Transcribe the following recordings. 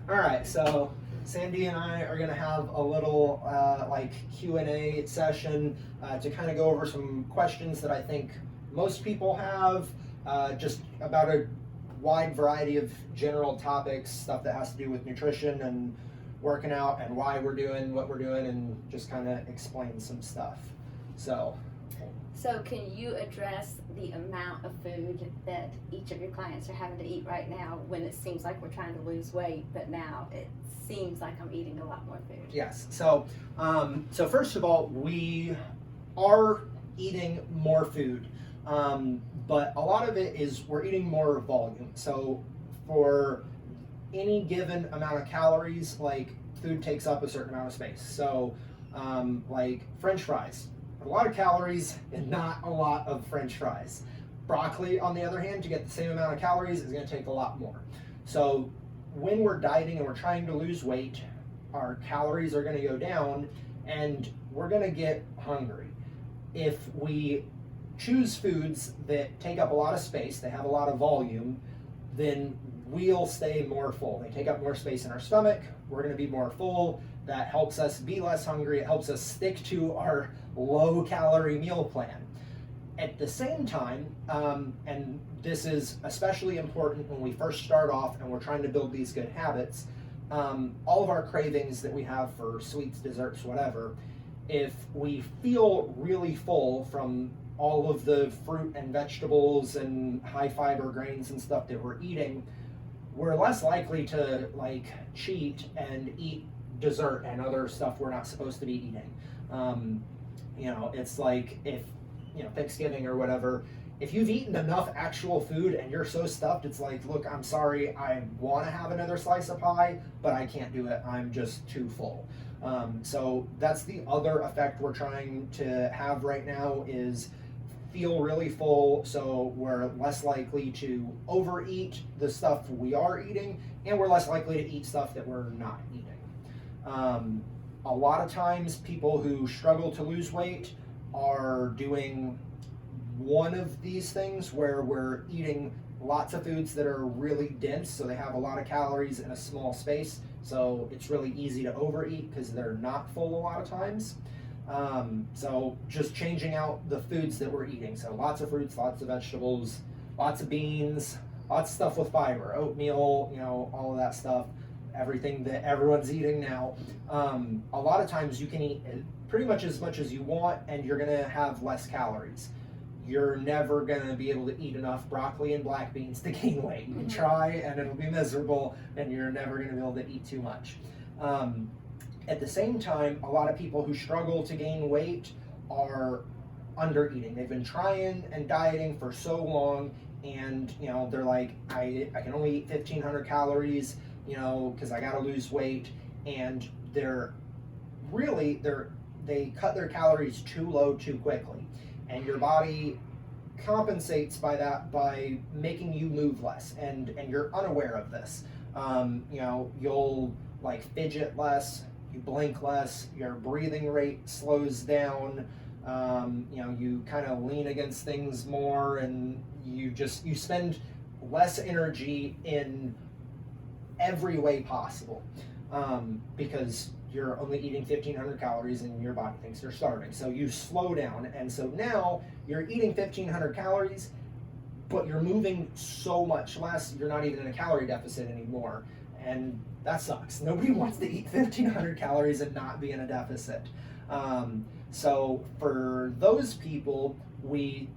All right, so Sandy and I are going to have a little like Q&A session to kind of go over some questions that I think most people have, just about a wide variety of general topics, stuff that has to do with nutrition and working out and why we're doing what we're doing, and just kind of explain some stuff. So can you address the amount of food that each of your clients are having to eat right now, when it seems like we're trying to lose weight, but now it seems like I'm eating a lot more food? Yes. So first of all, we are eating more food, but a lot of it is we're eating more volume. So for any given amount of calories, like food takes up a certain amount of space. So like French fries, a lot of calories and not a lot of French fries. Broccoli, on the other hand, to get the same amount of calories is going to take a lot more. So when we're dieting and we're trying to lose weight, our calories are going to go down and we're going to get hungry. If we choose foods that take up a lot of space, they have a lot of volume, then we'll stay more full. They take up more space in our stomach, we're going to be more full. That helps us be less hungry. It helps us stick to our low calorie meal plan. At the same time, and this is especially important when we first start off and we're trying to build these good habits, all of our cravings that we have for sweets, desserts, whatever, if we feel really full from all of the fruit and vegetables and high fiber grains and stuff that we're eating, we're less likely to like cheat and eat dessert and other stuff we're not supposed to be eating. It's like if, Thanksgiving or whatever, if you've eaten enough actual food and you're so stuffed, it's like, look, I'm sorry, I want to have another slice of pie, but I can't do it. I'm just too full. So that's the other effect we're trying to have right now, is feel really full, so we're less likely to overeat the stuff we are eating, and we're less likely to eat stuff that we're not eating. A lot of times people who struggle to lose weight are doing one of these things, where we're eating lots of foods that are really dense, so they have a lot of calories in a small space, so it's really easy to overeat because they're not full a lot of times. So just changing out the foods that we're eating. So lots of fruits, lots of vegetables, lots of beans, lots of stuff with fiber, oatmeal, all of that stuff, everything that everyone's eating now. A lot of times you can eat pretty much as you want and you're gonna have less calories. You're never gonna be able to eat enough broccoli and black beans to gain weight. You can try and it'll be miserable, and you're never gonna be able to eat too much. At the same time, a lot of people who struggle to gain weight are under eating. They've been trying and dieting for so long, and they're like, I can only eat 1,500 calories, because I gotta lose weight, and they cut their calories too low too quickly, and your body compensates by that by making you move less, and you're unaware of this. You'll like fidget less, you blink less, your breathing rate slows down, you kind of lean against things more, and you spend less energy in every way possible, because you're only eating 1,500 calories and your body thinks you're starving. So you slow down, and so now you're eating 1,500 calories, but you're moving so much less, you're not even in a calorie deficit anymore. And that sucks. Nobody wants to eat 1,500 calories and not be in a deficit. So for those people, we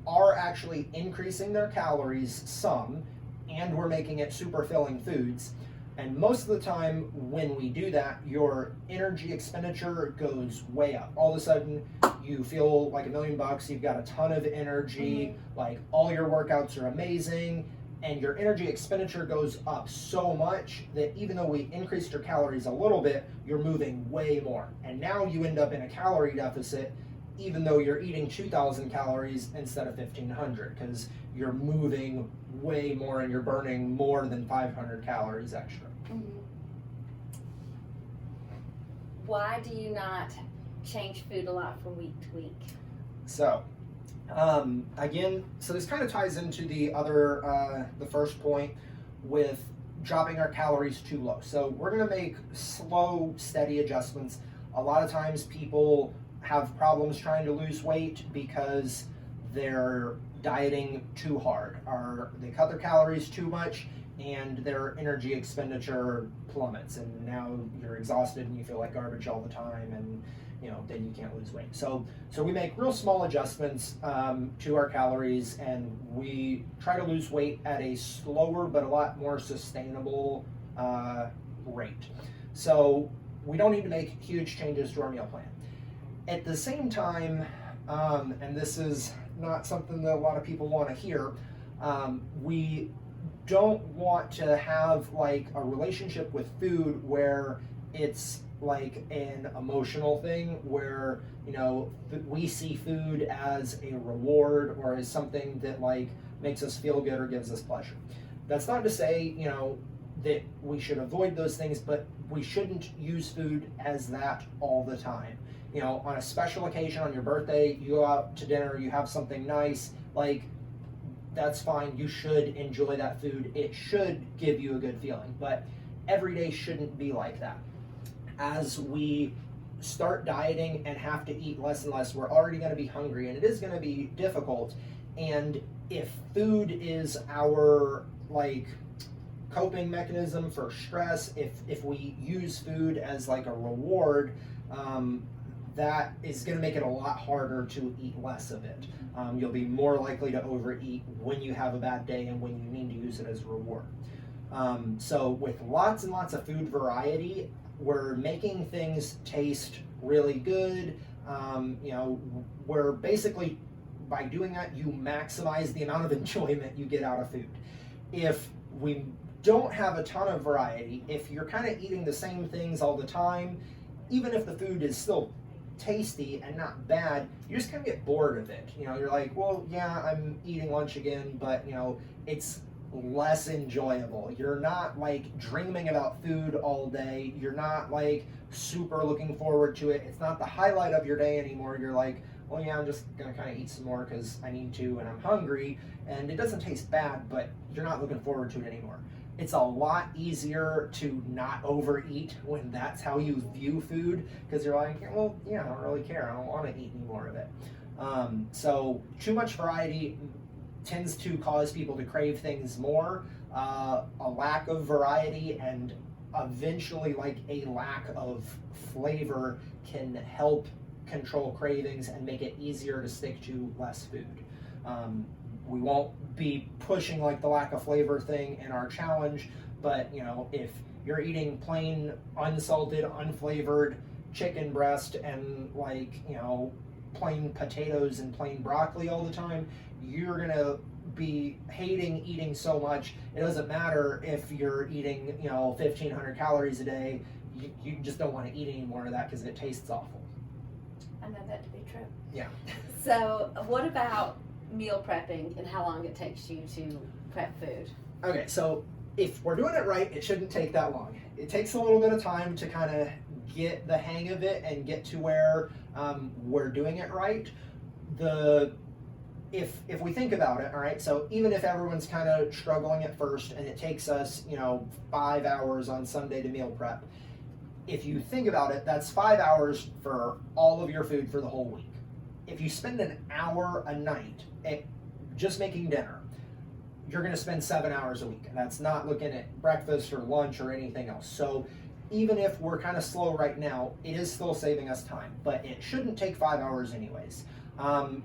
are actually increasing their calories some, and we're making it super filling foods. And most of the time when we do that, your energy expenditure goes way up. All of a sudden, you feel like $1,000,000, you've got a ton of energy, like all your workouts are amazing, and your energy expenditure goes up so much that even though we increased your calories a little bit, you're moving way more. And now you end up in a calorie deficit, even though you're eating 2,000 calories instead of 1,500, because you're moving way more and you're burning more than 500 calories extra. Why do you not change food a lot from week to week? So, again, so this kind of ties into the other, the first point with dropping our calories too low. So we're going to make slow, steady adjustments. A lot of times people have problems trying to lose weight because they're dieting too hard, or they cut their calories too much and their energy expenditure plummets, and now you're exhausted and you feel like garbage all the time, and then you can't lose weight. So we make real small adjustments to our calories, and we try to lose weight at a slower but a lot more sustainable rate. So we don't need to make huge changes to our meal plan. At the same time, and this is not something that a lot of people want to hear, we don't want to have like a relationship with food where it's like an emotional thing, where we see food as a reward or as something that like makes us feel good or gives us pleasure. That's not to say that we should avoid those things, but we shouldn't use food as that all the time. On a special occasion, on your birthday, you go out to dinner, you have something nice, like that's fine. You should enjoy that food. It should give you a good feeling, but every day shouldn't be like that. As we start dieting and have to eat less and less, we're already going to be hungry, and it is going to be difficult. And if food is our like coping mechanism for stress, if we use food as like a reward, that is going to make it a lot harder to eat less of it. You'll be more likely to overeat when you have a bad day and when you need to use it as a reward. So with lots and lots of food variety, we're making things taste really good. We're basically, by doing that, you maximize the amount of enjoyment you get out of food. If we don't have a ton of variety, if you're kind of eating the same things all the time, even if the food is still tasty and not bad, you just kind of get bored of it. You're like, well, yeah, I'm eating lunch again, but it's less enjoyable. You're not like dreaming about food all day. You're not like super looking forward to it. It's not the highlight of your day anymore. You're like, well, yeah, I'm just gonna kind of eat some more because I need to and I'm hungry, and it doesn't taste bad, but you're not looking forward to it anymore. It's a lot easier to not overeat when that's how you view food, because you're like, well, yeah, I don't really care. I don't want to eat any more of it. So too much variety tends to cause people to crave things more. A lack of variety and eventually like a lack of flavor can help control cravings and make it easier to stick to less food. We won't be pushing like the lack of flavor thing in our challenge, but if you're eating plain unsalted, unflavored chicken breast and like plain potatoes and plain broccoli all the time, you're gonna be hating eating so much. It doesn't matter if you're eating 1,500 calories a day, you just don't want to eat any more of that because it tastes awful. I know that to be true. Yeah. So what about meal prepping and how long it takes you to prep food? Okay, so if we're doing it right, it shouldn't take that long. It takes a little bit of time to kind of get the hang of it and get to where we're doing it right. If we think about it, all right, so even if everyone's kind of struggling at first and it takes us 5 hours on Sunday to meal prep, if you think about it, that's 5 hours for all of your food for the whole week. If you spend an hour a night at just making dinner, you're going to spend 7 hours a week. And that's not looking at breakfast or lunch or anything else. So even if we're kind of slow right now, it is still saving us time, but it shouldn't take 5 hours anyways.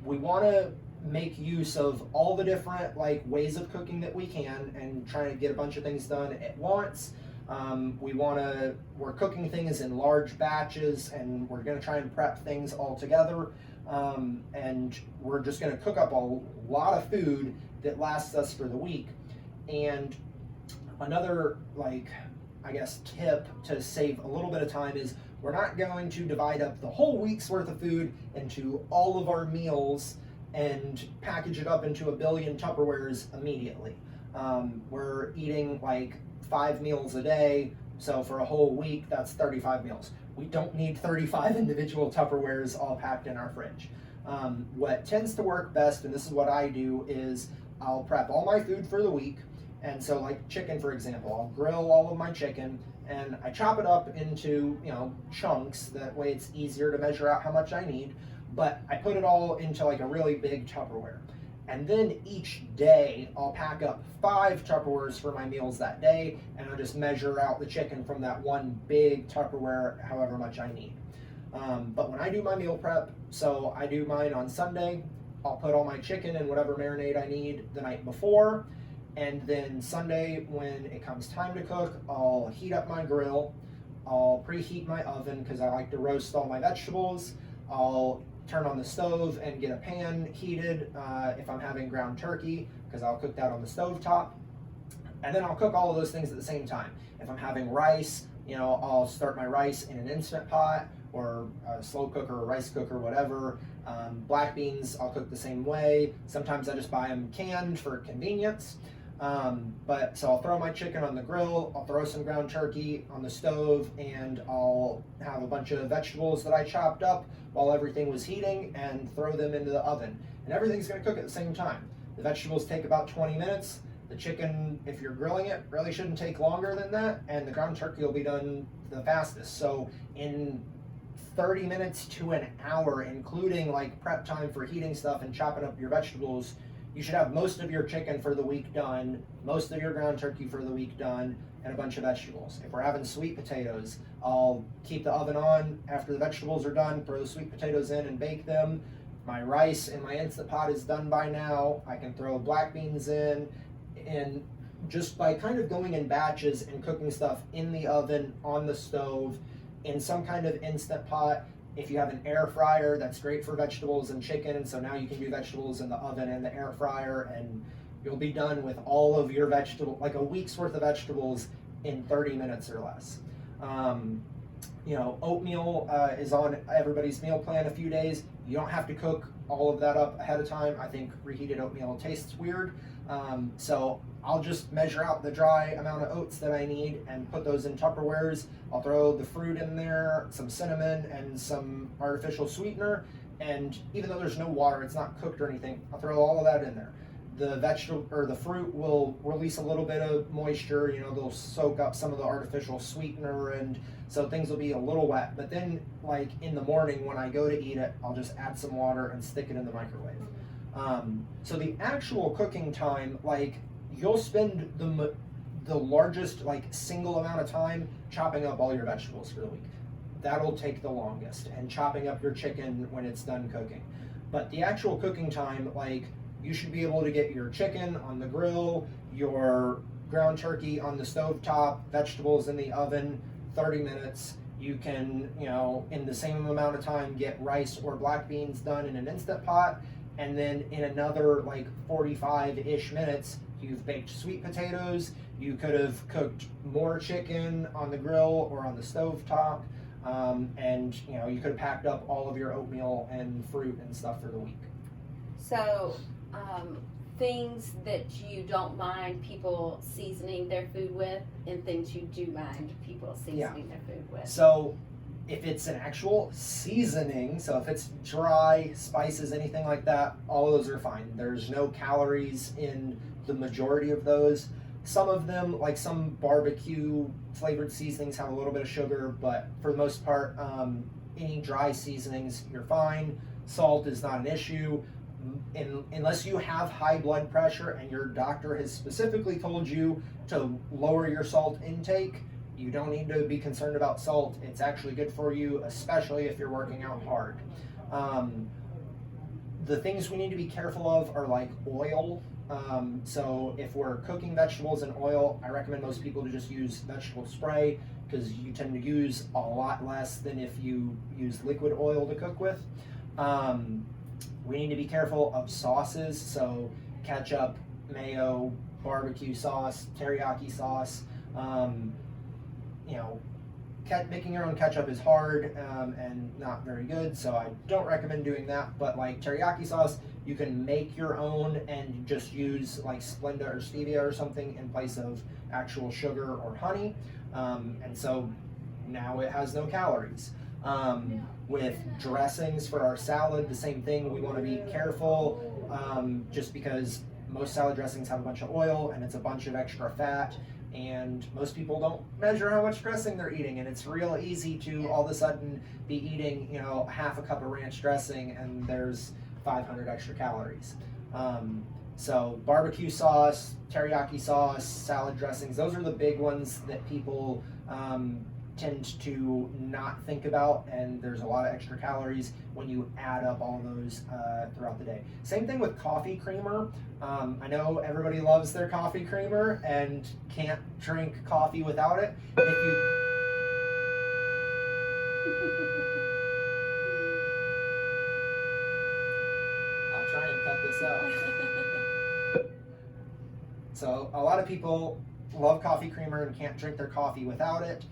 We want to make use of all the different like ways of cooking that we can and try to get a bunch of things done at once. We're cooking things in large batches, and we're going to try and prep things all together. And we're just going to cook up a lot of food that lasts us for the week. And another tip to save a little bit of time is we're not going to divide up the whole week's worth of food into all of our meals and package it up into a billion Tupperwares immediately. We're eating like 5 meals a day, so for a whole week, that's 35 meals. We don't need 35 individual Tupperwares all packed in our fridge. What tends to work best, and this is what I do, is I'll prep all my food for the week, And so like chicken, for example, I'll grill all of my chicken and I chop it up into, chunks. That way it's easier to measure out how much I need. But I put it all into like a really big Tupperware. And then each day I'll pack up 5 Tupperwares for my meals that day, and I'll just measure out the chicken from that one big Tupperware, however much I need. But when I do my meal prep, so I do mine on Sunday, I'll put all my chicken in whatever marinade I need the night before, and then Sunday when it comes time to cook, I'll heat up my grill, I'll preheat my oven because I like to roast all my vegetables, I'll turn on the stove and get a pan heated if I'm having ground turkey, because I'll cook that on the stove top. And then I'll cook all of those things at the same time. If I'm having rice, I'll start my rice in an Instant Pot or a slow cooker or rice cooker, whatever. Black beans, I'll cook the same way. Sometimes I just buy them canned for convenience. So I'll throw my chicken on the grill, I'll throw some ground turkey on the stove, and I'll have a bunch of vegetables that I chopped up while everything was heating and throw them into the oven. And everything's going to cook at the same time. The vegetables take about 20 minutes. The chicken, if you're grilling it, really shouldn't take longer than that, and the ground turkey will be done the fastest. So in 30 minutes to an hour, including like prep time for heating stuff and chopping up your vegetables, you should have most of your chicken for the week done, most of your ground turkey for the week done, and a bunch of vegetables. If we're having sweet potatoes, I'll keep the oven on after the vegetables are done, throw the sweet potatoes in and bake them. My rice in my Instant Pot is done by now. I can throw black beans in, and just by kind of going in batches and cooking stuff in the oven, on the stove, in some kind of Instant Pot. If you have an air fryer, that's great for vegetables and chicken, and so now you can do vegetables in the oven and the air fryer, and you'll be done with all of your like a week's worth of vegetables in 30 minutes or less. Oatmeal is on everybody's meal plan a few days. You don't have to cook all of that up ahead of time. I think reheated oatmeal tastes weird. So I'll just measure out the dry amount of oats that I need and put those in Tupperwares. I'll throw the fruit in there, some cinnamon and some artificial sweetener. And even though there's no water, it's not cooked or anything, I'll throw all of that in there. The vegetable or the fruit will release a little bit of moisture, they'll soak up some of the artificial sweetener, and so things will be a little wet. But then like in the morning when I go to eat it, I'll just add some water and stick it in the microwave. So the actual cooking time, like you'll spend the largest like single amount of time chopping up all your vegetables for the week. That'll take the longest, and chopping up your chicken when it's done cooking. But the actual cooking time, like you should be able to get your chicken on the grill, your ground turkey on the stovetop, vegetables in the oven, 30 minutes. You can, in the same amount of time, get rice or black beans done in an Instant Pot. And then in another like 45-ish minutes, you've baked sweet potatoes. You could have cooked more chicken on the grill or on the stovetop. And you could have packed up all of your oatmeal and fruit and stuff for the week. So, things that you don't mind people seasoning their food with, and things you do mind people seasoning their food with. So if it's an actual seasoning, so if it's dry, spices, anything like that, all of those are fine. There's no calories in the majority of those. Some of them, like some barbecue flavored seasonings, have a little bit of sugar, but for the most part, any dry seasonings, you're fine. Salt is not an issue. Unless you have high blood pressure and your doctor has specifically told you to lower your salt intake, you don't need to be concerned about salt. It's actually good for you, especially if you're working out hard. The things we need to be careful of are like oil. So if we're cooking vegetables in oil, I recommend most people to just use vegetable spray, because you tend to use a lot less than if you use liquid oil to cook with. We need to be careful of sauces, so ketchup, mayo, barbecue sauce, teriyaki sauce. Making your own ketchup is hard and not very good, so I don't recommend doing that. But like teriyaki sauce, you can make your own and just use like Splenda or stevia or something in place of actual sugar or honey. And so now it has no calories. With dressings for our salad, the same thing. We want to be careful just because most salad dressings have a bunch of oil and it's a bunch of extra fat, and most people don't measure how much dressing they're eating, and it's real easy to all of a sudden be eating, you know, half a cup of ranch dressing and there's 500 extra calories. So barbecue sauce, teriyaki sauce, salad dressings, those are the big ones that people tend to not think about, and there's a lot of extra calories when you add up all those throughout the day. Same thing with coffee creamer. I know everybody loves their coffee creamer and can't drink coffee without it. If you I'll try and cut this out. So a lot of people love coffee creamer and can't drink their coffee without it.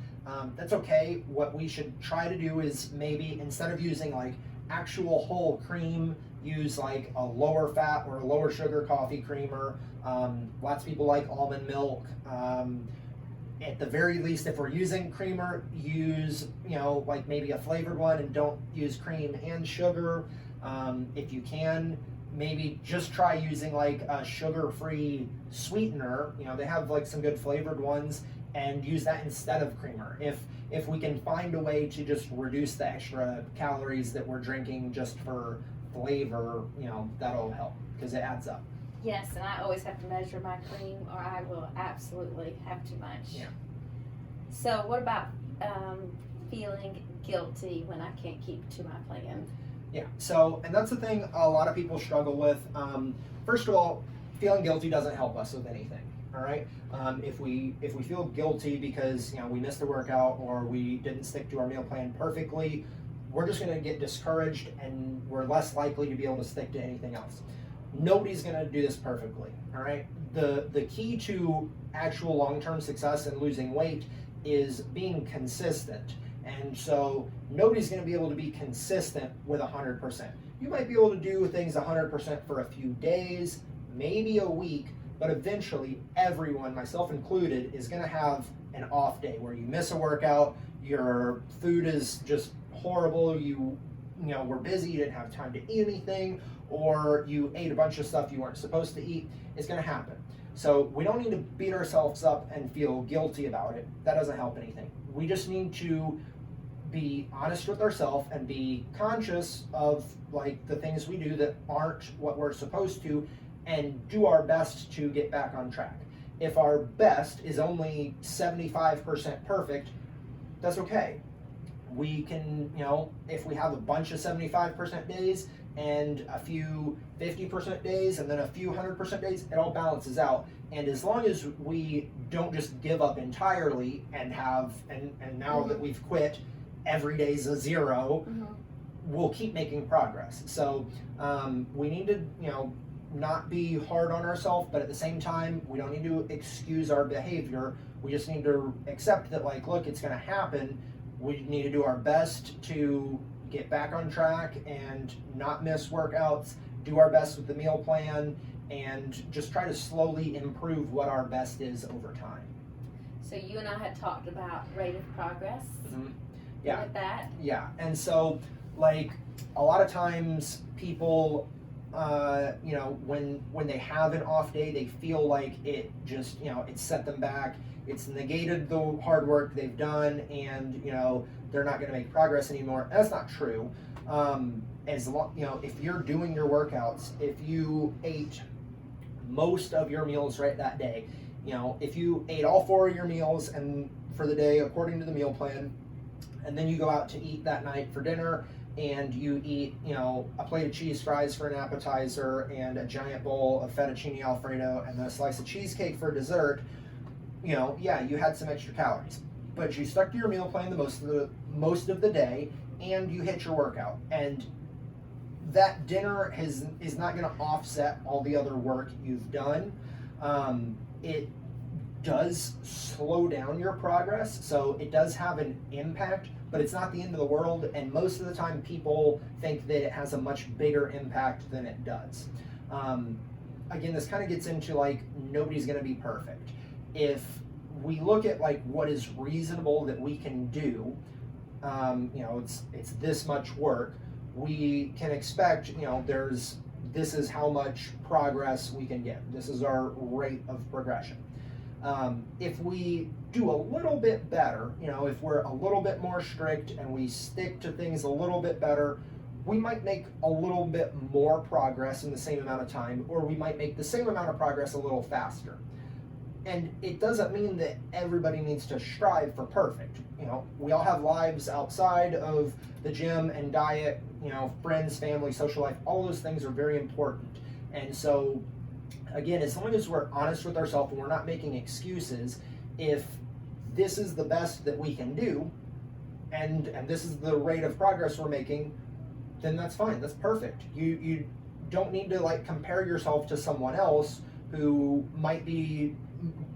That's okay. What we should try to do is maybe instead of using like actual whole cream, use like a lower fat or a lower sugar coffee creamer. Lots of people like almond milk. At the very least, if we're using creamer, use, you know, like maybe a flavored one and don't use cream and sugar. If you can, maybe just try using like a sugar-free sweetener. You know, they have like some good flavored ones, and use that instead of creamer. If we can find a way to just reduce the extra calories that we're drinking just for flavor, you know, that'll help because it adds up. Yes, and I always have to measure my cream or I will absolutely have too much. Yeah. So what about feeling guilty when I can't keep to my plan? Yeah, so, and that's the thing a lot of people struggle with. First of all, feeling guilty doesn't help us with anything, all right? If we feel guilty because, you know, we missed a workout or we didn't stick to our meal plan perfectly, we're just gonna get discouraged and we're less likely to be able to stick to anything else. Nobody's gonna do this perfectly, all right? The key to actual long-term success in losing weight is being consistent. And so nobody's going to be able to be consistent with 100%. You might be able to do things 100% for a few days, maybe a week, but eventually everyone, myself included, is going to have an off day where you miss a workout, your food is just horrible, you know, were busy, you didn't have time to eat anything, or you ate a bunch of stuff you weren't supposed to eat. It's going to happen. So we don't need to beat ourselves up and feel guilty about it. That doesn't help anything. We just need to be honest with ourselves and be conscious of like the things we do that aren't what we're supposed to, and do our best to get back on track. If our best is only 75% perfect, that's okay. We can, you know, if we have a bunch of 75% days and a few 50% days and then a few 100% days, it all balances out. And as long as we don't just give up entirely and have, and now that we've quit, every day's a zero, we'll keep making progress. So we need to, you know, not be hard on ourselves, but at the same time, we don't need to excuse our behavior. We just need to accept that, like, look, it's gonna happen. We need to do our best to get back on track and not miss workouts, do our best with the meal plan, and just try to slowly improve what our best is over time. So you and I had talked about rate of progress. Yeah. With that. Yeah, and so like a lot of times people, you know, when they have an off day, they feel like it just, you know, it set them back. It's negated the hard work they've done, and you know they're not going to make progress anymore. That's not true. As long, you know, if you're doing your workouts, if you ate most of your meals right that day, you know, if you ate all 4 of your meals and for the day according to the meal plan, and then you go out to eat that night for dinner, and you eat, you know, a plate of cheese fries for an appetizer and a giant bowl of fettuccine alfredo and then a slice of cheesecake for dessert, you know, yeah, you had some extra calories, but you stuck to your meal plan the most of the day, and you hit your workout. And that dinner is not going to offset all the other work you've done. It does slow down your progress, so it does have an impact, but it's not the end of the world, and most of the time people think that it has a much bigger impact than it does. Again, this kind of gets into like nobody's going to be perfect. If we look at like what is reasonable that we can do, you know, it's this much work, we can expect, you know, there's this is how much progress we can get. This is our rate of progression. If we do a little bit better, if we're a little bit more strict and we stick to things a little bit better, we might make a little bit more progress in the same amount of time, or we might make the same amount of progress a little faster. And it doesn't mean that everybody needs to strive for perfect. We all have lives outside of the gym and diet, friends, family, social life, all those things are very important. And so, again, as long as we're honest with ourselves and we're not making excuses, if this is the best that we can do, and this is the rate of progress we're making, then that's fine, that's perfect. You don't need to compare yourself to someone else who might be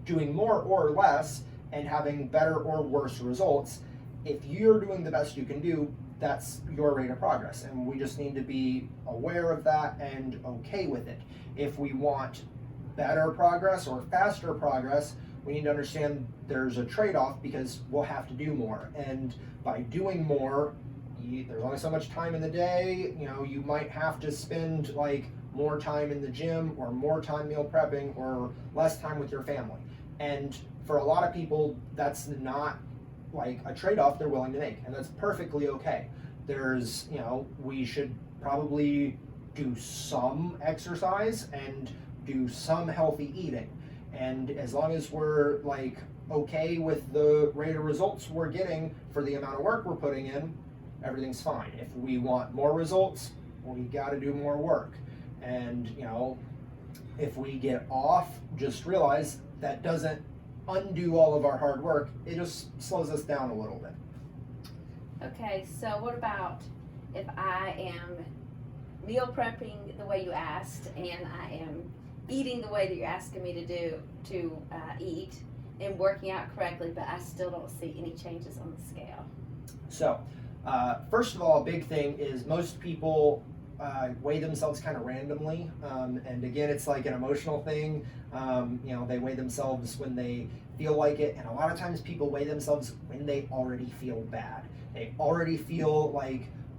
doing more or less and having better or worse results. If you're doing the best you can do, that's your rate of progress, and we just need to be aware of that and okay with it. If we want better progress or faster progress, we need to understand there's a trade-off, because we'll have to do more, and by doing more, there's only so much time in the day. You might have to spend more time in the gym, or more time meal prepping, or less time with your family. And for a lot of people, that's not a trade-off they're willing to make, and that's perfectly okay. There's, we should probably do some exercise and do some healthy eating. And as long as we're okay with the rate of results we're getting for the amount of work we're putting in, everything's fine. If we want more results, we got to do more work. And if we get off, just realize that doesn't undo all of our hard work. It just slows us down a little bit. Okay, so what about if I am meal prepping the way you asked, and I am eating the way that you're asking me to eat, and working out correctly, but I still don't see any changes on the scale? So, first of all, a big thing is most people weigh themselves kind of randomly, and again, it's an emotional thing. They weigh themselves when they feel like it, and a lot of times people weigh themselves when they already feel bad. They already feel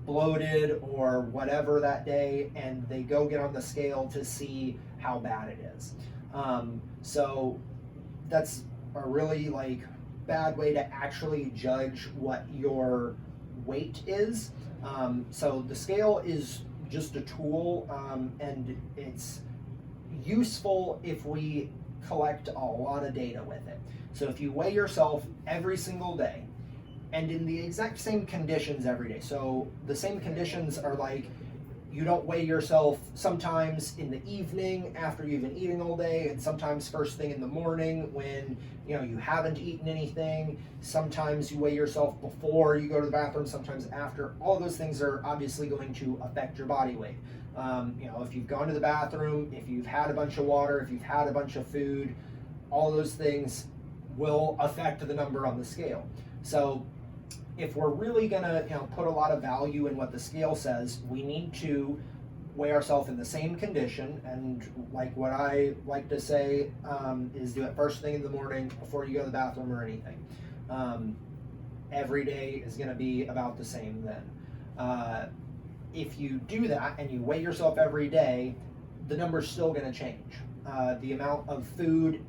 bloated or whatever that day, and they go get on the scale to see how bad it is. So that's a really bad way to actually judge what your weight is. So the scale is just a tool, and it's useful if we collect a lot of data with it. So if you weigh yourself every single day and in the exact same conditions every day, so the same conditions are you don't weigh yourself sometimes in the evening after you've been eating all day, and sometimes first thing in the morning when you haven't eaten anything. Sometimes you weigh yourself before you go to the bathroom, sometimes after. All of those things are obviously going to affect your body weight. If you've gone to the bathroom, if you've had a bunch of water, if you've had a bunch of food, all those things will affect the number on the scale. So if we're really gonna put a lot of value in what the scale says, we need to weigh ourselves in the same condition. And what I like to say is do it first thing in the morning before you go to the bathroom or anything. Every day is going to be about the same then. If you do that and you weigh yourself every day, the number's still going to change. The amount of food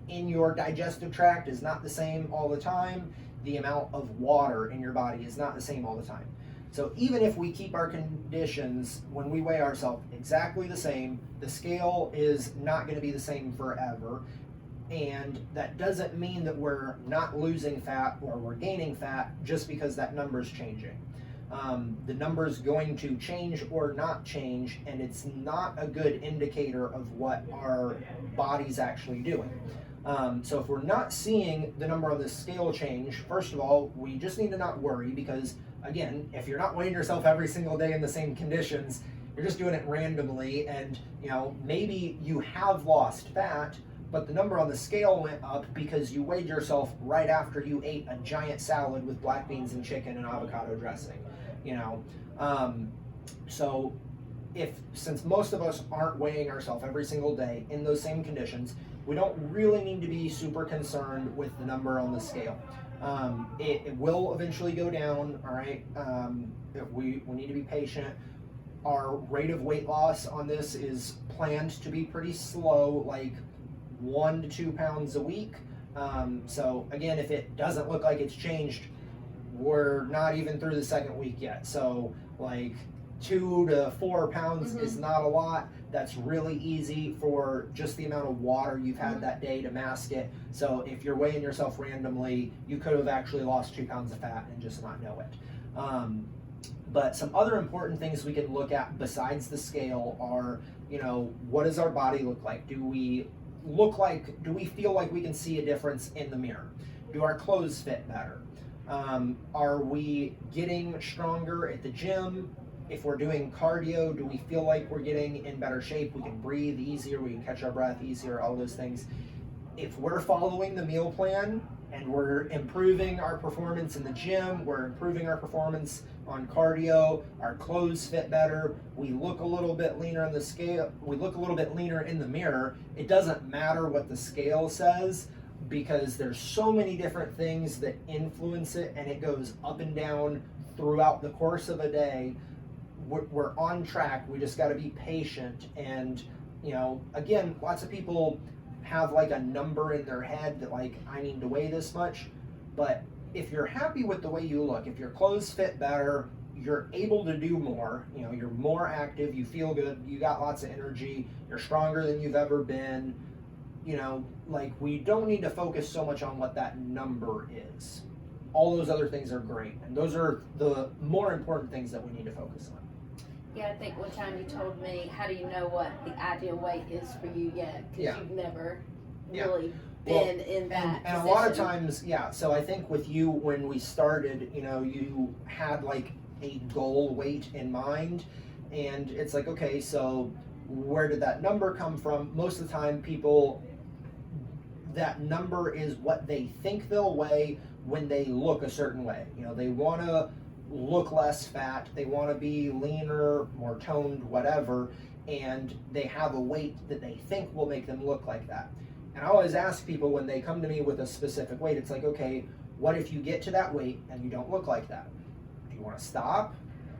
in your digestive tract is not the same all the time. The amount of water in your body is not the same all the time. So even if we keep our conditions when we weigh ourselves exactly the same, the scale is not going to be the same forever. And that doesn't mean that we're not losing fat or we're gaining fat just because that number's changing. The number's going to change or not change, and it's not a good indicator of what our body's actually doing. So if we're not seeing the number on the scale change, first of all, we just need to not worry, because again, if you're not weighing yourself every single day in the same conditions, you're just doing it randomly, and maybe you have lost fat, but the number on the scale went up because you weighed yourself right after you ate a giant salad with black beans and chicken and avocado dressing. So since most of us aren't weighing ourselves every single day in those same conditions, we don't really need to be super concerned with the number on the scale. It will eventually go down, all right? We need to be patient. Our rate of weight loss on this is planned to be pretty slow, like 1 to 2 pounds a week. So again, if it doesn't look like it's changed, we're not even through the second week yet. So like 2 to 4 pounds is not a lot. That's really easy for just the amount of water you've had that day to mask it. So if you're weighing yourself randomly, you could have actually lost 2 pounds of fat and just not know it. But some other important things we can look at besides the scale are, what does our body look like? Do we feel like we can see a difference in the mirror? Do our clothes fit better? Are we getting stronger at the gym? If we're doing cardio, do we feel like we're getting in better shape? We can breathe easier, we can catch our breath easier, all those things. If we're following the meal plan and we're improving our performance in the gym, we're improving our performance on cardio, our clothes fit better, we look a little bit leaner on the scale, we look a little bit leaner in the mirror, it doesn't matter what the scale says, because there's so many different things that influence it, and it goes up and down throughout the course of a day. We're on track. We just got to be patient. And again, lots of people have like a number in their head that like, I need to weigh this much. But if you're happy with the way you look, if your clothes fit better, you're able to do more, you're more active, you feel good, you got lots of energy, you're stronger than you've ever been, like, we don't need to focus so much on what that number is. All those other things are great, and those are the more important things that we need to focus on. Yeah, I think one time you told me, how do you know what the ideal weight is for you yet? Because you've never really been in that and a lot of times, so I think with you, when we started, you had like a goal weight in mind, and it's like, okay, so where did that number come from? Most of the time that number is what they think they'll weigh when they look a certain way. They want to look less fat, they want to be leaner, more toned, whatever, and they have a weight that they think will make them look like that. And I always ask people when they come to me with a specific weight, it's like, okay, what if you get to that weight and you don't look like that? Do you want to stop?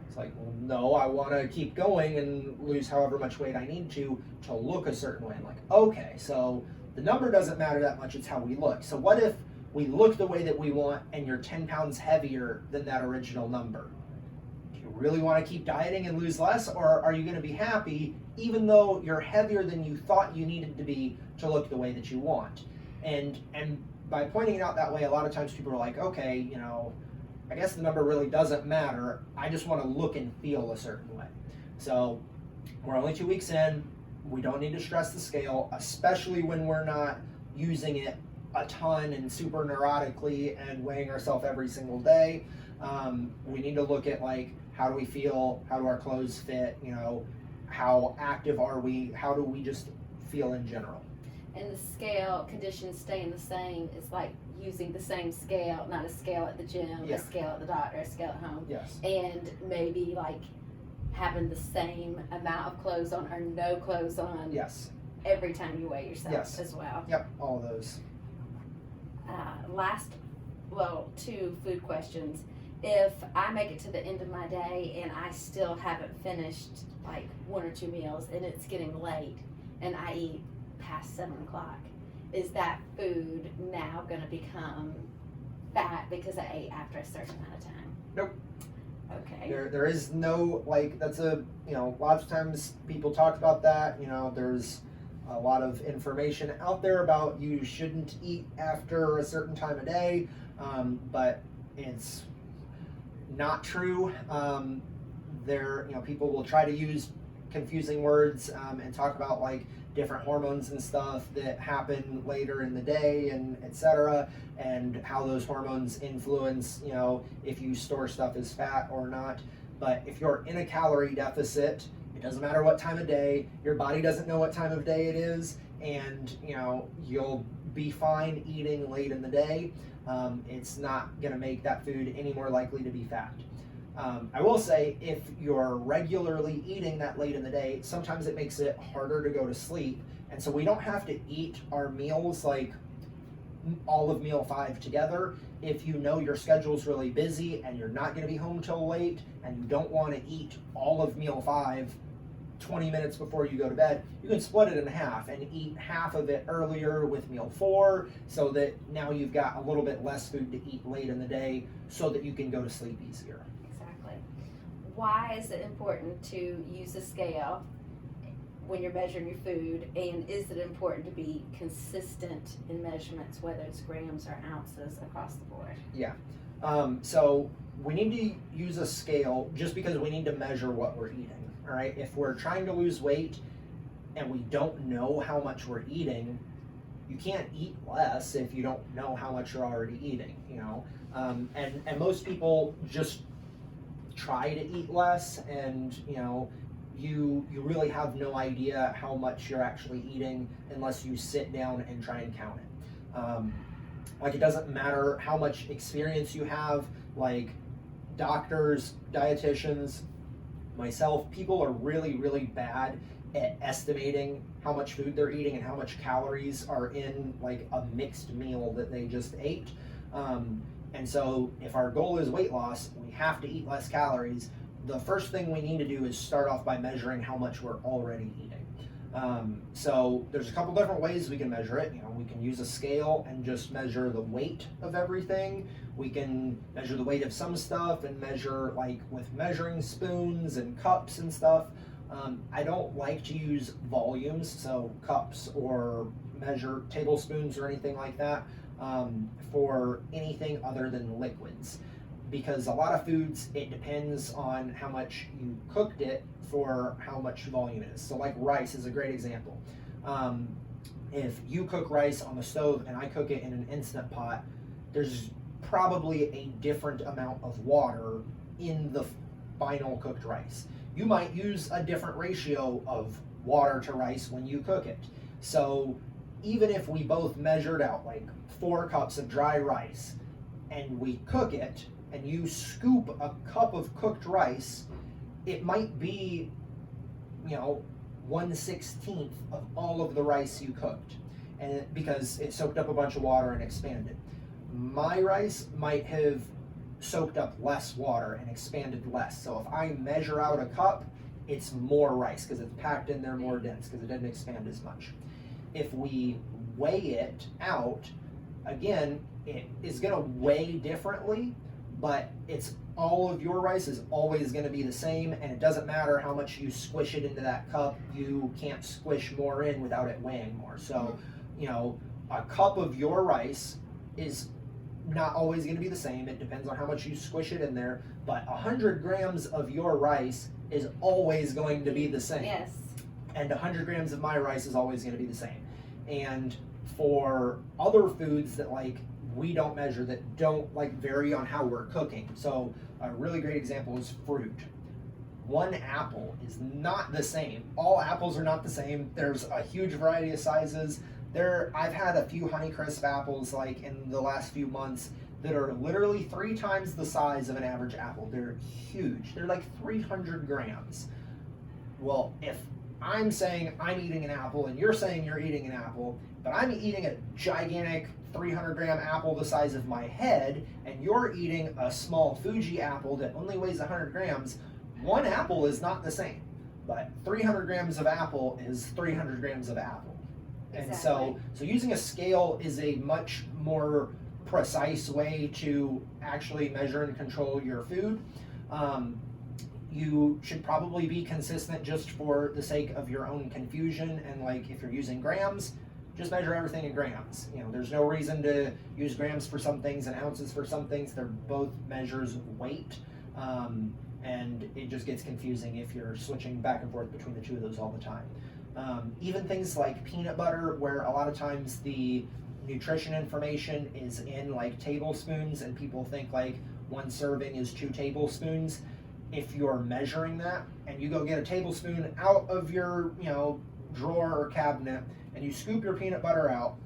It's like, well, no, I want to keep going and lose however much weight I need to look a certain way. I'm like, okay, so the number doesn't matter that much, it's how we look. So what if we look the way that we want and you're 10 pounds heavier than that original number? Do you really want to keep dieting and lose less, or are you going to be happy even though you're heavier than you thought you needed to be to look the way that you want? And by pointing it out that way, a lot of times people are like, okay, I guess the number really doesn't matter. I just want to look and feel a certain way. So we're only 2 weeks in. We don't need to stress the scale, especially when we're not using it a ton and super neurotically and weighing ourselves every single day. We need to look at like, how do we feel? How do our clothes fit? How active are we? How do we just feel in general? And the scale conditions staying the same is like using the same scale, not a scale at the gym, a scale at the doctor, a scale at home. Yes. And maybe like having the same amount of clothes on or no clothes on. Yes. Every time you weigh yourself as well. Yep, all of those. Two food questions. If I make it to the end of my day and I still haven't finished like 1 or 2 meals and it's getting late and I eat past 7 o'clock, is that food now going to become fat because I ate after a certain amount of time? Nope. Okay. There is no, like, that's lots of times people talk about that, there's a lot of information out there about you shouldn't eat after a certain time of day, but it's not true. People will try to use confusing words and talk about like different hormones and stuff that happen later in the day and etc., and how those hormones influence if you store stuff as fat or not. But if you're in a calorie deficit, it doesn't matter what time of day, your body doesn't know what time of day it is, and you'll be fine eating late in the day. It's not going to make that food any more likely to be fat. I will say, if you're regularly eating that late in the day, sometimes it makes it harder to go to sleep, and so we don't have to eat our meals like all of meal 5 together. if you know your schedule's really busy and you're not going to be home till late and you don't want to eat all of meal 5 20 minutes before you go to bed, you can split it in half and eat half of it earlier with meal 4, so that now you've got a little bit less food to eat late in the day so that you can go to sleep easier. Exactly. Why is it important to use a scale when you're measuring your food, and is it important to be consistent in measurements, whether it's grams or ounces across the board? Yeah. So we need to use a scale just because we need to measure what we're eating. All right. If we're trying to lose weight and we don't know how much we're eating, you can't eat less if you don't know how much you're already eating. And most people just try to eat less, and you really have no idea how much you're actually eating unless you sit down and try and count it. Like, it doesn't matter how much experience you have, like doctors, dietitians, myself, people are really, really bad at estimating how much food they're eating and how much calories are in like a mixed meal that they just ate. And so if our goal is weight loss, we have to eat less calories. The first thing we need to do is start off by measuring how much we're already eating. So there's a couple different ways we can measure it. We can use a scale and just measure the weight of everything. We can measure the weight of some stuff and measure like with measuring spoons and cups and stuff. I don't like to use volumes, so cups or measure tablespoons or anything like that, for anything other than liquids. Because a lot of foods, it depends on how much you cooked it for how much volume it is. So like rice is a great example. If you cook rice on the stove and I cook it in an Instant Pot, there's probably a different amount of water in the final cooked rice. You might use a different ratio of water to rice when you cook it. So even if we both measured out like 4 cups of dry rice and we cook it, and you scoop a cup of cooked rice, it might be, 1/16 of all of the rice you cooked, and because it soaked up a bunch of water and expanded. My rice might have soaked up less water and expanded less. So if I measure out a cup, it's more rice because it's packed in there more dense because it didn't expand as much. If we weigh it out, again, it is going to weigh differently, but it's all of your rice is always going to be the same, and it doesn't matter how much you squish it into that cup. You can't squish more in without it weighing more. So, a cup of your rice is not always going to be the same. It depends on how much you squish it in there, but 100 grams of your rice is always going to be the same. Yes. And 100 grams of my rice is always going to be the same. And for other foods that we don't measure, that don't vary on how we're cooking. So a really great example is fruit. One apple is not the same. All apples are not the same. There's a huge variety of sizes. I've had a few Honeycrisp apples in the last few months that are literally 3 times the size of an average apple. They're huge. They're 300 grams. Well, if I'm saying I'm eating an apple and you're saying you're eating an apple, but I'm eating a gigantic 300-gram apple the size of my head, and you're eating a small Fuji apple that only weighs 100 grams, one apple is not the same. But 300 grams of apple is 300 grams of apple. Exactly. And so using a scale is a much more precise way to actually measure and control your food. You should probably be consistent just for the sake of your own confusion, and if you're using grams, just measure everything in grams. There's no reason to use grams for some things and ounces for some things. They're both measures of weight, and it just gets confusing if you're switching back and forth between the two of those all the time. Even things like peanut butter, where a lot of times the nutrition information is in tablespoons, and people think 1 serving is 2 tablespoons. If you're measuring that and you go get a tablespoon out of your drawer or cabinet and you scoop your peanut butter out,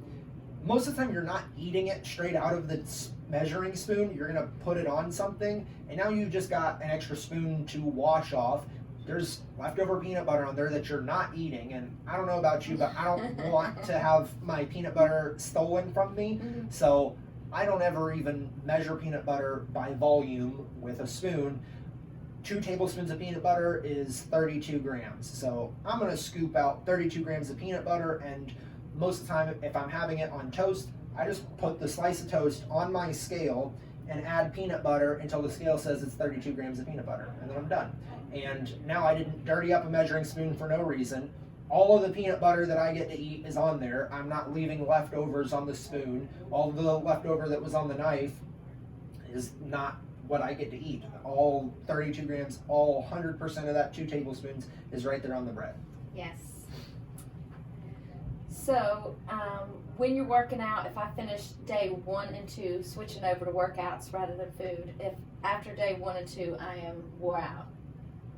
most of the time you're not eating it straight out of the measuring spoon. You're going to put it on something, and now you've just got an extra spoon to wash off. There's leftover peanut butter on there that you're not eating, and I don't know about you, but I don't want to have my peanut butter stolen from me. So I don't ever even measure peanut butter by volume with a spoon. 2 tablespoons of peanut butter is 32 grams. So I'm going to scoop out 32 grams of peanut butter, and most of the time, if I'm having it on toast, I just put the slice of toast on my scale and add peanut butter until the scale says it's 32 grams of peanut butter, and then I'm done. And now I didn't dirty up a measuring spoon for no reason. All of the peanut butter that I get to eat is on there. I'm not leaving leftovers on the spoon. All the leftover that was on the knife is not what I get to eat. All 32 grams, all 100% of that 2 tablespoons is right there on the bread. Yes. So, when you're working out, if I finish day 1 and 2, switching over to workouts rather than food, if after day 1 and 2 I am wore out,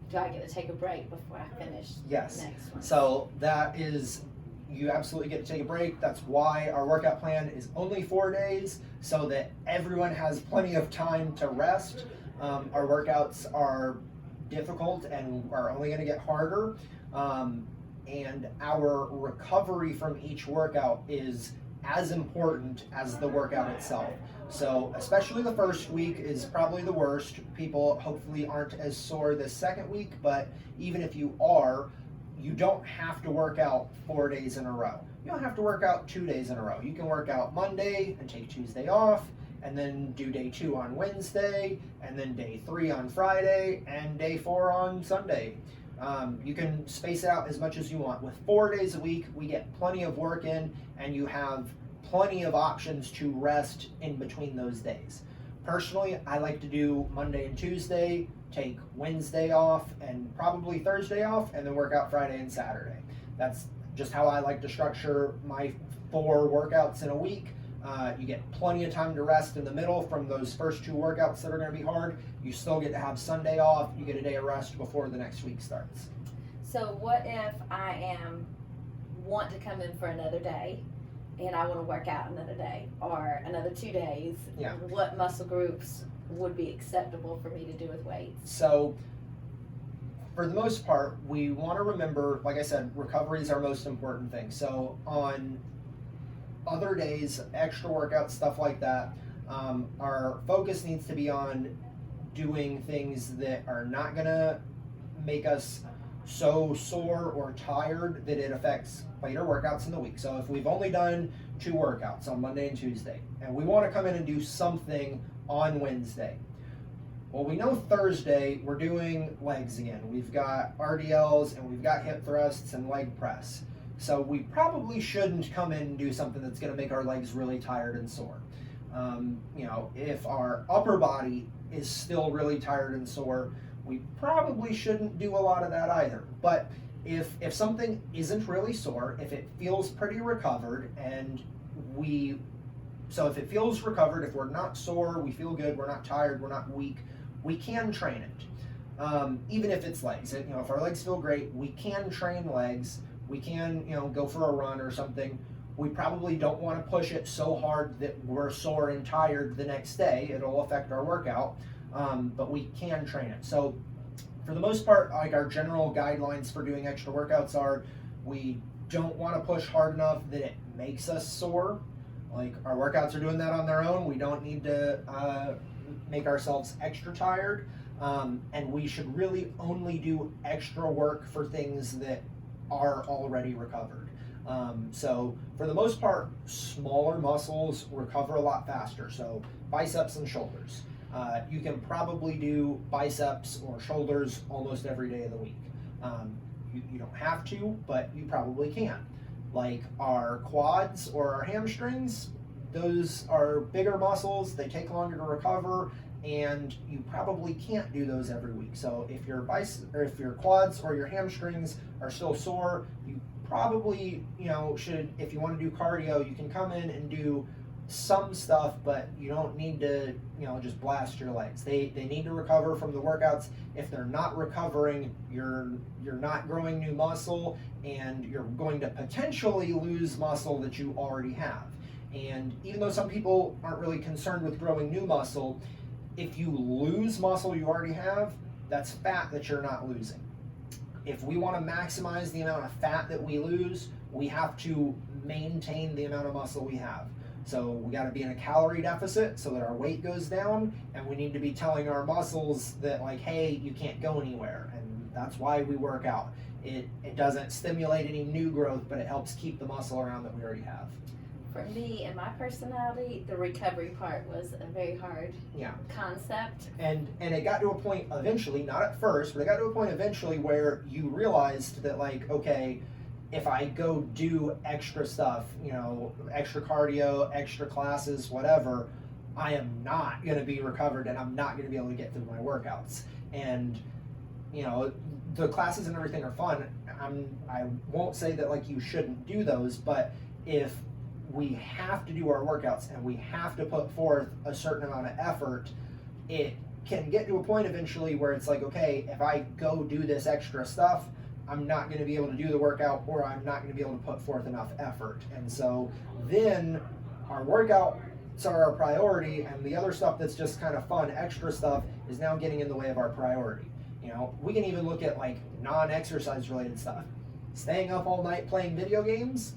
do I get to take a break before I finish Yes. the next one? So that is, you absolutely get to take a break. That's why our workout plan is only 4 days, so that everyone has plenty of time to rest. Our workouts are difficult and are only going to get harder. And our recovery from each workout is as important as the workout itself. So especially the first week is probably the worst. People hopefully aren't as sore the second week, but even if you are, you don't have to work out 4 days in a row. You don't have to work out 2 days in a row. You can work out Monday and take Tuesday off, and then do day 2 on Wednesday, and then day 3 on Friday, and day 4 on Sunday. You can space it out as much as you want. With 4 days a week, we get plenty of work in, and you have plenty of options to rest in between those days. Personally, I like to do Monday and Tuesday, take Wednesday off, and probably Thursday off, and then work out Friday and Saturday. That's just how I like to structure my 4 workouts in a week. You get plenty of time to rest in the middle from those first 2 workouts that are going to be hard. You still get to have Sunday off. You get a day of rest before the next week starts. So what if I want to come in for another day and I want to work out another day or another 2 days? Yeah. What muscle groups would be acceptable for me to do with weights? So for the most part, we want to remember, like I said, recovery is our most important thing. So on other days, extra workouts, stuff like that, our focus needs to be on doing things that are not going to make us so sore or tired that it affects later workouts in the week. So if we've only done 2 workouts on Monday and Tuesday, and we want to come in and do something on Wednesday, well, we know Thursday we're doing legs again. We've got RDLs and we've got hip thrusts and leg press. So we probably shouldn't come in and do something that's going to make our legs really tired and sore. If our upper body is still really tired and sore, we probably shouldn't do a lot of that either. But if something isn't really sore, if it feels pretty recovered, if it feels recovered, if we're not sore, we feel good, we're not tired, we're not weak, we can train it. Even if it's legs, if our legs feel great, we can train legs. We can, go for a run or something. We probably don't want to push it so hard that we're sore and tired the next day. It'll affect our workout, but we can train it. So for the most part, like our general guidelines for doing extra workouts are, we don't want to push hard enough that it makes us sore. Like our workouts are doing that on their own. We don't need to make ourselves extra tired. And we should really only do extra work for things that are already recovered. So for the most part, smaller muscles recover a lot faster. So biceps and shoulders. You can probably do biceps or shoulders almost every day of the week. You don't have to, but you probably can. Like our quads or our hamstrings, those are bigger muscles, they take longer to recover, and you probably can't do those every week. So if your quads or your hamstrings are still sore, you probably should, if you want to do cardio, you can come in and do some stuff, but you don't need to just blast your legs. They need to recover from the workouts. If they're not recovering, you're not growing new muscle, and you're going to potentially lose muscle that you already have. And even though some people aren't really concerned with growing new muscle, if you lose muscle you already have, that's fat that you're not losing. If we want to maximize the amount of fat that we lose, we have to maintain the amount of muscle we have. So we got to be in a calorie deficit so that our weight goes down, and we need to be telling our muscles that, like, hey, you can't go anywhere, and that's why we work out. It doesn't stimulate any new growth, but it helps keep the muscle around that we already have. For me and my personality, the recovery part was a very hard concept. And it got to a point eventually, not at first, but it got to a point eventually where you realized that, like, okay, if I go do extra stuff, you know, extra cardio, extra classes, whatever, I am not going to be recovered, and I'm not going to be able to get through my workouts. And, you know, the classes and everything are fun. I won't say that, like, you shouldn't do those, but if we have to do our workouts and we have to put forth a certain amount of effort, it can get to a point eventually where it's like, okay, if I go do this extra stuff, I'm not going to be able to do the workout, or I'm not going to be able to put forth enough effort. And so then our workouts are our priority, and the other stuff that's just kind of fun, extra stuff, is now getting in the way of our priority. You know, we can even look at, like, non-exercise related stuff. Staying up all night playing video games,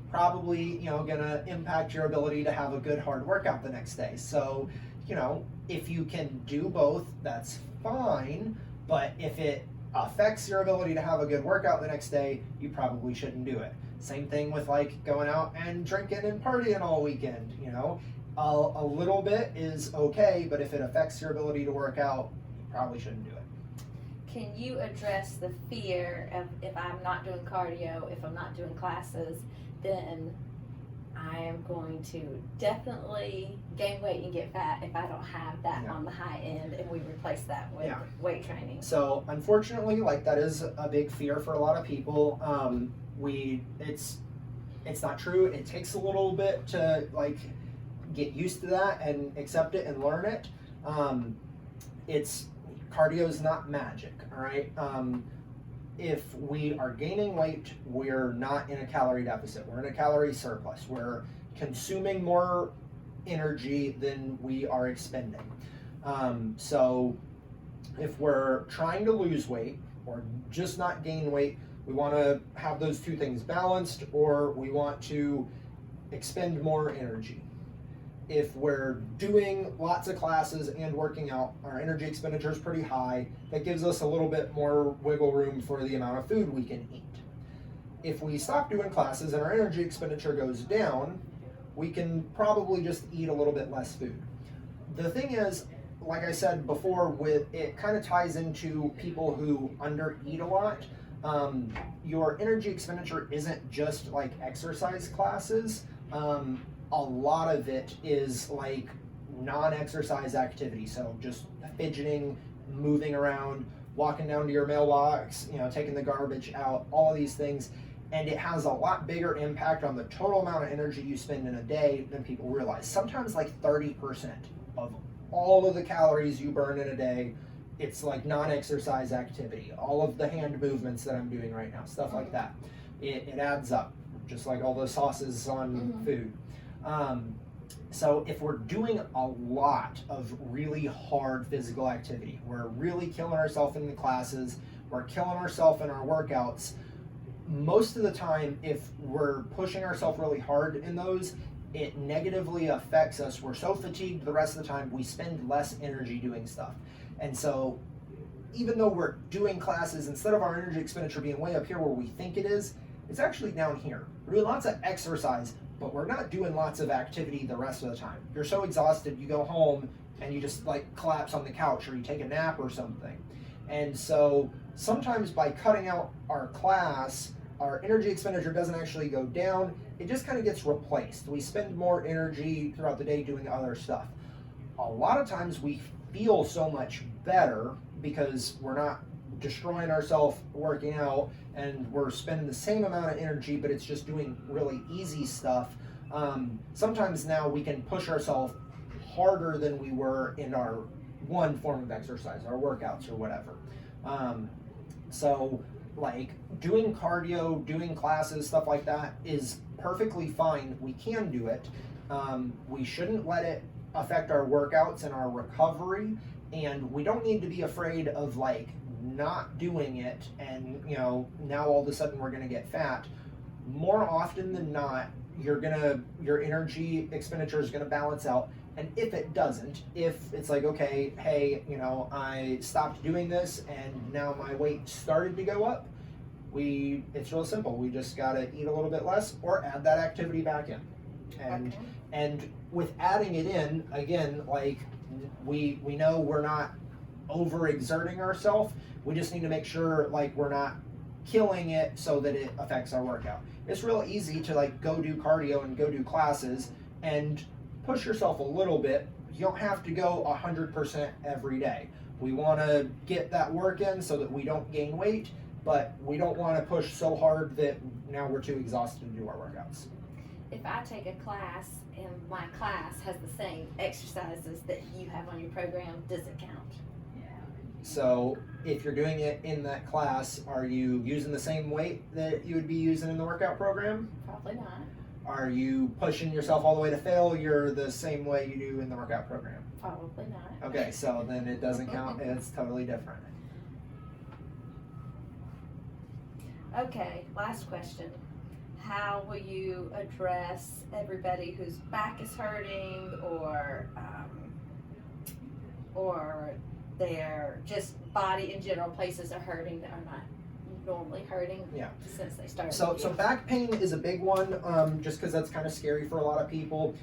probably, you know, gonna impact your ability to have a good hard workout the next day. So, you know, if you can do both, that's fine, but if it affects your ability to have a good workout the next day, you probably shouldn't do it. Same thing with, like, going out and drinking and partying all weekend. You know, a little bit is okay, but if it affects your ability to work out, you probably shouldn't do it. Can you address the fear of, if I'm not doing cardio, if I'm not doing classes, then I am going to definitely gain weight and get fat if I don't have that on the high end, and we replace that with weight training? So unfortunately, like, that is a big fear for a lot of people. It's not true. It takes a little bit to, like, get used to that and accept it and learn it. Cardio is not magic, all right? If we are gaining weight, we're not in a calorie deficit. We're in a calorie surplus. We're consuming more energy than we are expending. So if we're trying to lose weight or just not gain weight, we want to have those two things balanced, or we want to expend more energy. If we're doing lots of classes and working out, our energy expenditure is pretty high. That gives us a little bit more wiggle room for the amount of food we can eat. If we stop doing classes and our energy expenditure goes down, we can probably just eat a little bit less food. The thing is, like I said before, it kind of ties into people who undereat a lot. Your energy expenditure isn't just like exercise classes. A lot of it is like non-exercise activity. So just fidgeting, moving around, walking down to your mailbox, you know, taking the garbage out, all of these things. And it has a lot bigger impact on the total amount of energy you spend in a day than people realize. Sometimes like 30% of all of the calories you burn in a day, it's like non-exercise activity. All of the hand movements that I'm doing right now, stuff like that. It adds up, just like all the sauces on food. So if we're doing a lot of really hard physical activity, we're really killing ourselves in the classes, we're killing ourselves in our workouts, most of the time, if we're pushing ourselves really hard in those, it negatively affects us. We're so fatigued the rest of the time, we spend less energy doing stuff. And so even though we're doing classes, instead of our energy expenditure being way up here where we think it is, it's actually down here. We're doing lots of exercise, but we're not doing lots of activity the rest of the time. You're so exhausted, you go home and you just like collapse on the couch, or you take a nap or something. And so sometimes by cutting out our class, our energy expenditure doesn't actually go down, it just kind of gets replaced. We spend more energy throughout the day doing other stuff. A lot of times we feel so much better because we're not destroying ourselves working out, and we're spending the same amount of energy, but it's just doing really easy stuff. Sometimes now we can push ourselves harder than we were in our one form of exercise, our workouts or whatever. So like doing cardio, doing classes, stuff like that is perfectly fine. We can do it. We shouldn't let it affect our workouts and our recovery, and we don't need to be afraid of like not doing it and, you know, now all of a sudden we're going to get fat. More often than not, your energy expenditure is gonna balance out. And if it doesn't, if it's like, okay, hey, I stopped doing this and now my weight started to go up, it's real simple. We just gotta eat a little bit less or add that activity back in. And Okay. and with adding it in, again, like we know we're not overexerting ourselves. We just need to make sure like we're not killing it so that it affects our workout. It's real easy to like go do cardio and go do classes and push yourself a little bit. You don't have to go 100% every day. We want to get that work in so that we don't gain weight, but we don't want to push so hard that now we're too exhausted to do our workouts. If I take a class and my class has the same exercises that you have on your program, does it count? So if you're doing it in that class, are you using the same weight that you would be using in the workout program? Probably not. Are you pushing yourself all the way to failure the same way you do in the workout program? Probably not. Okay, so then it doesn't count. It's totally different. Okay, last question. How will you address everybody whose back is hurting or their just body in general places are hurting that are not normally hurting since they started? So back pain is a big one, just because that's kind of scary for a lot of people.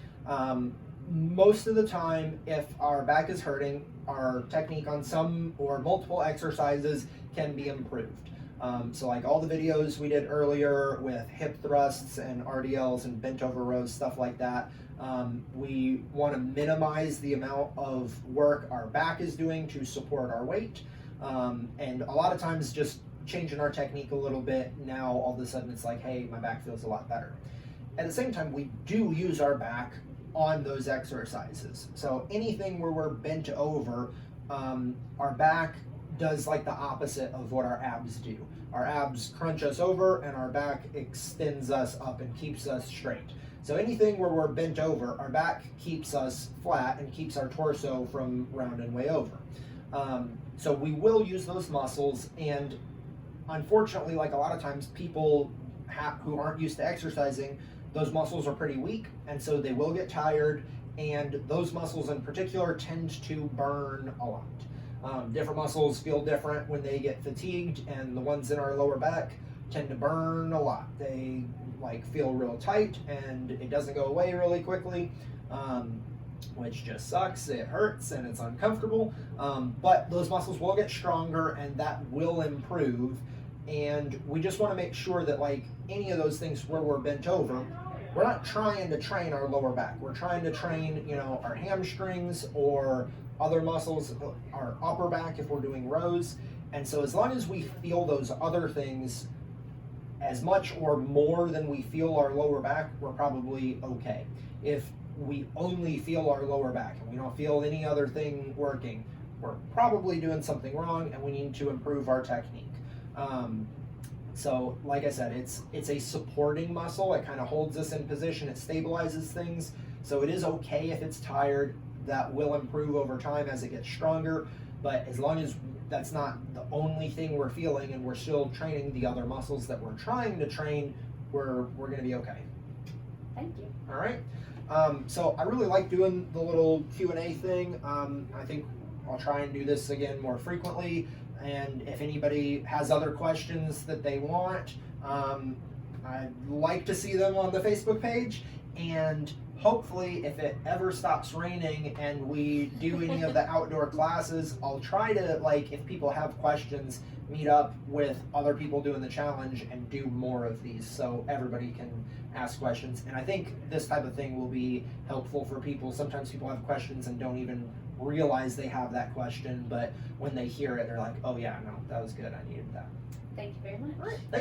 Most of the time, if our back is hurting, our technique on some or multiple exercises can be improved. So like all the videos we did earlier with hip thrusts and RDLs and bent over rows, stuff like that, we want to minimize the amount of work our back is doing to support our weight. And a lot of times just changing our technique a little bit, now all of a sudden it's like, hey, my back feels a lot better. At the same time, we do use our back on those exercises. So anything where we're bent over, our back does like the opposite of what our abs do. Our abs crunch us over and our back extends us up and keeps us straight. So anything where we're bent over, our back keeps us flat and keeps our torso from rounding way over. So we will use those muscles, and unfortunately, like a lot of times people who aren't used to exercising, those muscles are pretty weak, and so they will get tired, and those muscles in particular tend to burn a lot. Different muscles feel different when they get fatigued, and the ones in our lower back tend to burn a lot. They like feel real tight and it doesn't go away really quickly, which just sucks. It hurts and it's uncomfortable, but those muscles will get stronger and that will improve. And we just want to make sure that like any of those things where we're bent over, we're not trying to train our lower back. We're trying to train, our hamstrings or other muscles, our upper back if we're doing rows. And so as long as we feel those other things as much or more than we feel our lower back, we're probably okay. If we only feel our lower back and we don't feel any other thing working, we're probably doing something wrong and we need to improve our technique. So like I said, it's a supporting muscle. It kind of holds us in position. It stabilizes things. So it is okay if it's tired. That will improve over time as it gets stronger. But as long as that's not the only thing we're feeling and we're still training the other muscles that we're trying to train, we're going to be okay. Thank you. All right. So I really like doing the little Q&A thing. I think I'll try and do this again more frequently. And if anybody has other questions that they want, I'd like to see them on the Facebook page. And hopefully, if it ever stops raining and we do any of the outdoor classes, I'll try to, like, if people have questions, meet up with other people doing the challenge and do more of these so everybody can ask questions. And I think this type of thing will be helpful for people. Sometimes people have questions and don't even realize they have that question, but when they hear it, they're like, oh yeah, no, that was good, I needed that. Thank you very much. All right, thanks.